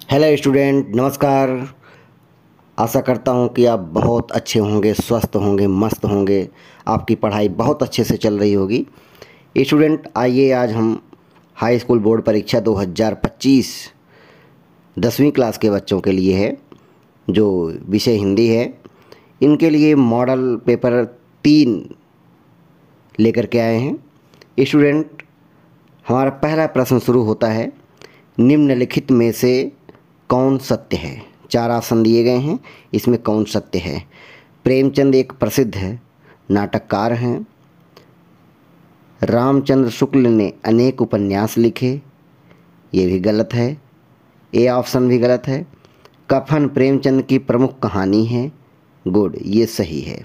Hello student, नमस्कार। आशा करता हूँ कि आप बहुत अच्छे होंगे, स्वस्थ होंगे, मस्त होंगे। आपकी पढ़ाई बहुत अच्छे से चल रही होगी। स्टूडेंट, आइए आज हम हाई स्कूल बोर्ड परीक्षा 2025 10वीं क्लास के बच्चों के लिए है, जो विषय हिंदी है। इनके लिए मॉडल पेपर 3 लेकर के आए हैं। स्टूडेंट, हमारा पहला प्रश्न शुरू होता है, निम्नलिखित में से कौन सत्य है। 4 ऑप्शन दिए गए हैं, इसमें कौन सत्य है। प्रेमचंद एक प्रसिद्ध है नाटककार हैं। रामचंद्र शुक्ल ने अनेक उपन्यास लिखे, ये भी गलत है। ए ऑप्शन भी गलत है। कफन प्रेमचंद की प्रमुख कहानी है, गुड, ये सही है।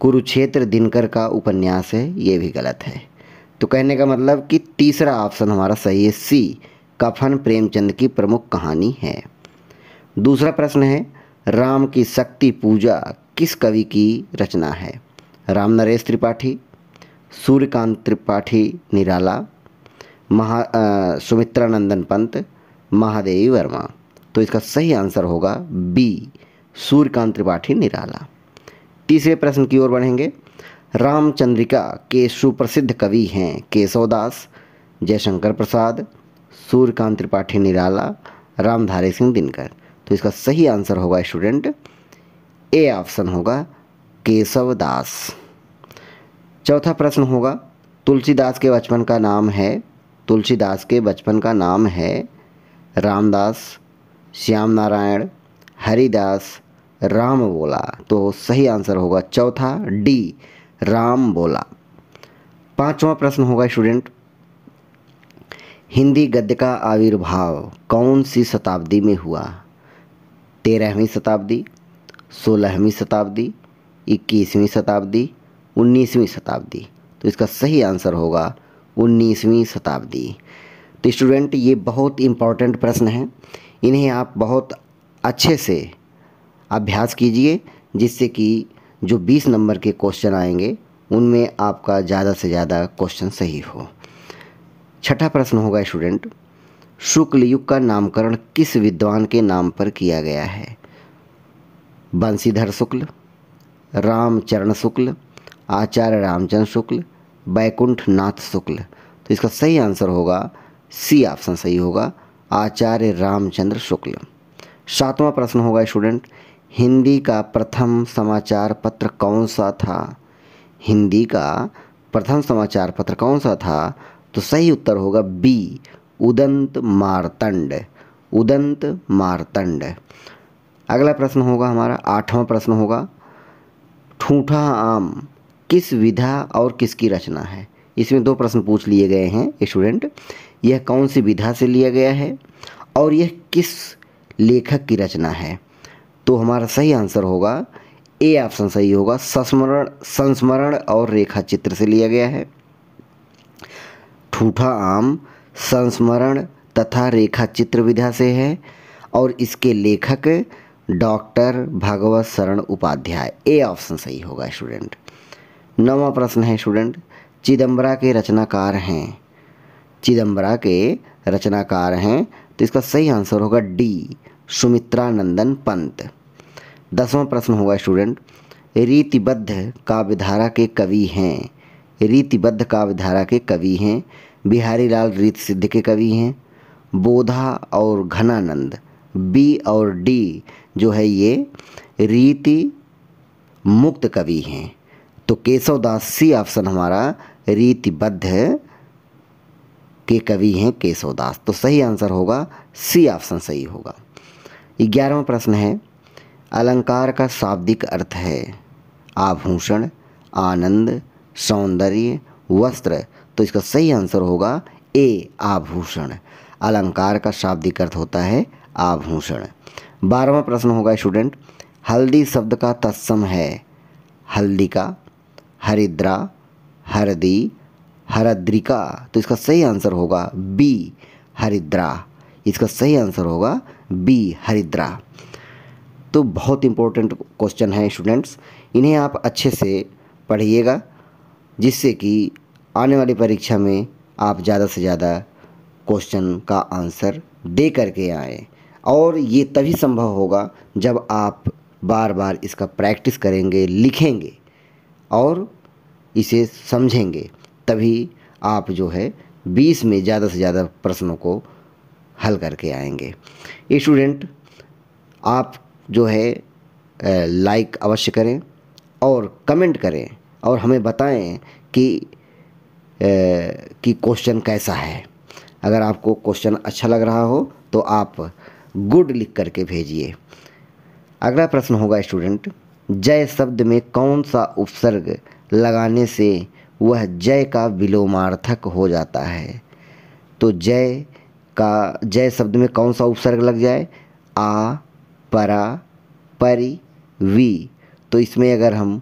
कुरुक्षेत्र दिनकर का उपन्यास है, ये भी गलत है। तो कहने का मतलब कि तीसरा ऑप्शन हमारा सही है, सी, कफन प्रेमचंद की प्रमुख कहानी है। दूसरा प्रश्न है, राम की शक्ति पूजा किस कवि की रचना है। राम नरेश त्रिपाठी, सूर्यकांत त्रिपाठी निराला, सुमित्रानंदन पंत, महादेवी वर्मा। तो इसका सही आंसर होगा बी, सूर्यकांत त्रिपाठी निराला। तीसरे प्रश्न की ओर बढ़ेंगे। रामचंद्रिका के सुप्रसिद्ध कवि हैं केशवदास, जयशंकर प्रसाद, सूर्यकांत त्रिपाठी निराला, रामधारी सिंह दिनकर। तो इसका सही आंसर होगा स्टूडेंट ए ऑप्शन होगा, केशवदास। चौथा प्रश्न होगा, तुलसीदास के बचपन का नाम है, तुलसीदास के बचपन का नाम है रामदास, श्याम नारायण, हरिदास, राम बोला। तो सही आंसर होगा चौथा, डी, राम बोला। पांचवा प्रश्न होगा स्टूडेंट, हिंदी गद्य का आविर्भाव कौन सी शताब्दी में हुआ। 13वीं शताब्दी, 16वीं शताब्दी, 21वीं शताब्दी, 19वीं शताब्दी। तो इसका सही आंसर होगा 19वीं शताब्दी। तो स्टूडेंट, ये बहुत इम्पॉर्टेंट प्रश्न हैं, इन्हें आप बहुत अच्छे से अभ्यास कीजिए, जिससे कि जो 20 नंबर के क्वेश्चन आएंगे उनमें आपका ज़्यादा से ज़्यादा क्वेश्चन सही हो। छठा प्रश्न होगा स्टूडेंट, शुक्ल युग का नामकरण किस विद्वान के नाम पर किया गया है। बंशीधर शुक्ल, रामचरण शुक्ल, आचार्य रामचंद्र शुक्ल, बैकुंठ नाथ शुक्ल। तो इसका सही आंसर होगा सी ऑप्शन सही होगा, आचार्य रामचंद्र शुक्ल। सातवां प्रश्न होगा स्टूडेंट, हिंदी का प्रथम समाचार पत्र कौन सा था। हिंदी का प्रथम समाचार पत्र कौन सा था। तो सही उत्तर होगा बी, उदंत मार्तंड, उदंत मार्तंड। अगला प्रश्न होगा हमारा आठवां प्रश्न होगा, ठूठा आम किस विधा और किसकी रचना है। इसमें 2 प्रश्न पूछ लिए गए हैं स्टूडेंट, यह कौन सी विधा से लिया गया है और यह किस लेखक की रचना है। तो हमारा सही आंसर होगा ए ऑप्शन सही होगा, संस्मरण और रेखा चित्र से लिया गया है। ठूठा आम संस्मरण तथा रेखा चित्र विधा से है और इसके लेखक डॉक्टर भगवत शरण उपाध्याय, ए ऑप्शन सही होगा स्टूडेंट। 9वां प्रश्न है स्टूडेंट, चिदंबरा के रचनाकार हैं, चिदंबरा के रचनाकार हैं। तो इसका सही आंसर होगा डी, सुमित्रानंदन पंत। 10वां प्रश्न होगा स्टूडेंट, रीतिबद्ध काव्यधारा के कवि हैं, रीतिबद्ध काव्यधारा के कवि हैं बिहारी लाल रीत सिद्ध के कवि हैं, बोधा और घनानंद। बी और डी जो है ये रीति मुक्त कवि हैं। तो केशवदास, सी ऑप्शन हमारा रीतिबद्ध के कवि हैं केशवदास। तो सही आंसर होगा सी ऑप्शन सही होगा। 11वां प्रश्न है, अलंकार का शाब्दिक अर्थ है आभूषण, आनंद, सौंदर्य, वस्त्र। तो इसका सही आंसर होगा ए, आभूषण। अलंकार का शाब्दिक अर्थ होता है आभूषण। 12वां प्रश्न होगा स्टूडेंट, हल्दी शब्द का तत्सम है हल्दिका, हरिद्रा, हरदी, हरद्रिका। तो इसका सही आंसर होगा बी, हरिद्रा। इसका सही आंसर होगा बी, हरिद्रा। तो बहुत इंपॉर्टेंट क्वेश्चन है स्टूडेंट्स, इन्हें आप अच्छे से पढ़िएगा, जिससे कि आने वाली परीक्षा में आप ज़्यादा से ज़्यादा क्वेश्चन का आंसर दे करके आएँ और ये तभी संभव होगा जब आप बार बार इसका प्रैक्टिस करेंगे, लिखेंगे और इसे समझेंगे, तभी आप जो है 20 में ज़्यादा से ज़्यादा प्रश्नों को हल करके आएंगे। स्टूडेंट, आप जो है लाइक अवश्य करें और कमेंट करें और हमें बताएं कि क्वेश्चन कैसा है। अगर आपको क्वेश्चन अच्छा लग रहा हो तो आप गुड लिख करके भेजिए। अगला प्रश्न होगा स्टूडेंट, जय शब्द में कौन सा उपसर्ग लगाने से वह जय का विलोमार्थक हो जाता है? तो जय शब्द में कौन सा उपसर्ग लग जाए? आ, परा, परि, वी। तो इसमें अगर हम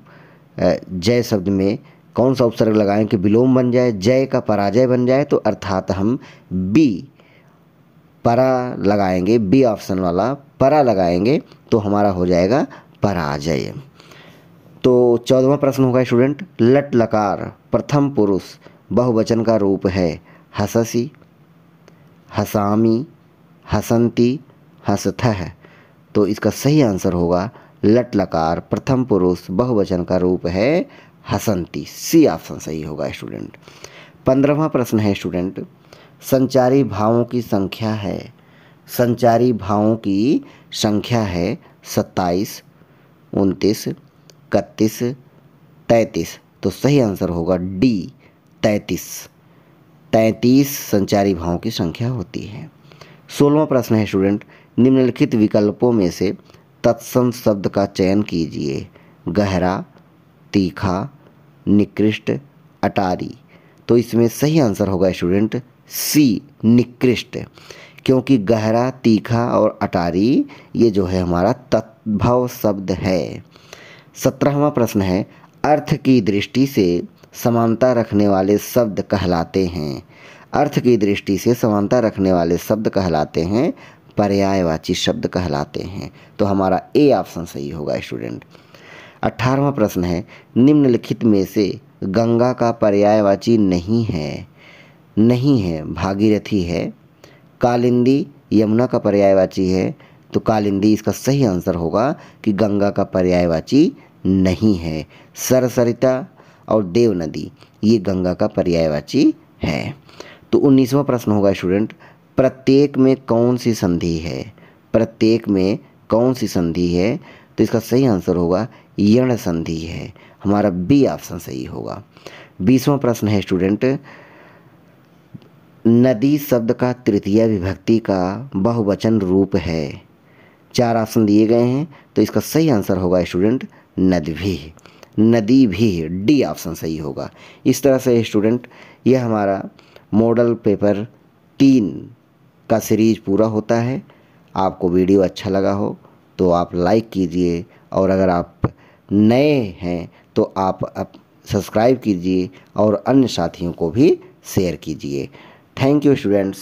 जय शब्द में कौन सा उपसर्ग लगाएं कि विलोम बन जाए, जय का पराजय बन जाए, तो अर्थात हम बी परा लगाएंगे, बी ऑप्शन वाला परा लगाएंगे तो हमारा हो जाएगा पराजय। तो 14वां प्रश्न होगा स्टूडेंट, लट लकार प्रथम पुरुष बहुवचन का रूप है हससी, हसामी, हसंती, हसथः। तो इसका सही आंसर होगा लट लकार प्रथम पुरुष बहुवचन का रूप है हसंती, सी ऑप्शन सही होगा स्टूडेंट। 15वां प्रश्न है स्टूडेंट, संचारी भावों की संख्या है, संचारी भावों की संख्या है 27, 29, 31, 33। तो सही आंसर होगा डी 33। 33 संचारी भावों की संख्या होती है। 16वां प्रश्न है स्टूडेंट, निम्नलिखित विकल्पों में से तत्सम शब्द का चयन कीजिए। गहरा, तीखा, निकृष्ट, अटारी। तो इसमें सही आंसर होगा स्टूडेंट सी निकृष्ट, क्योंकि गहरा, तीखा और अटारी ये जो है हमारा तद्भव शब्द है। 17वां प्रश्न है, अर्थ की दृष्टि से समानता रखने वाले शब्द कहलाते हैं। अर्थ की दृष्टि से समानता रखने वाले शब्द कहलाते हैं पर्यायवाची शब्द कहलाते हैं। तो हमारा ए ऑप्शन सही होगा स्टूडेंट। 18वां प्रश्न है, निम्नलिखित में से गंगा का पर्यायवाची नहीं है, नहीं है, भागीरथी है। कालिंदी यमुना का पर्यायवाची है, तो कालिंदी इसका सही आंसर होगा कि गंगा का पर्यायवाची नहीं है। सरसरिता और देव नदी ये गंगा का पर्यायवाची है। तो 19वां प्रश्न होगा स्टूडेंट, प्रत्येक में कौन सी संधि है? प्रत्येक में कौन सी संधि है? तो इसका सही आंसर होगा यण संधि है, हमारा बी ऑप्शन सही होगा। 20वां प्रश्न है स्टूडेंट, नदी शब्द का तृतीय विभक्ति का बहुवचन रूप है। 4 ऑप्शन दिए गए हैं, तो इसका सही आंसर होगा स्टूडेंट नदी भी, नदी भी, डी ऑप्शन सही होगा। इस तरह से स्टूडेंट यह हमारा मॉडल पेपर 3 का सीरीज पूरा होता है। आपको वीडियो अच्छा लगा हो तो आप लाइक कीजिए और अगर आप नए हैं तो आप सब्सक्राइब कीजिए और अन्य साथियों को भी शेयर कीजिए। Thank you students.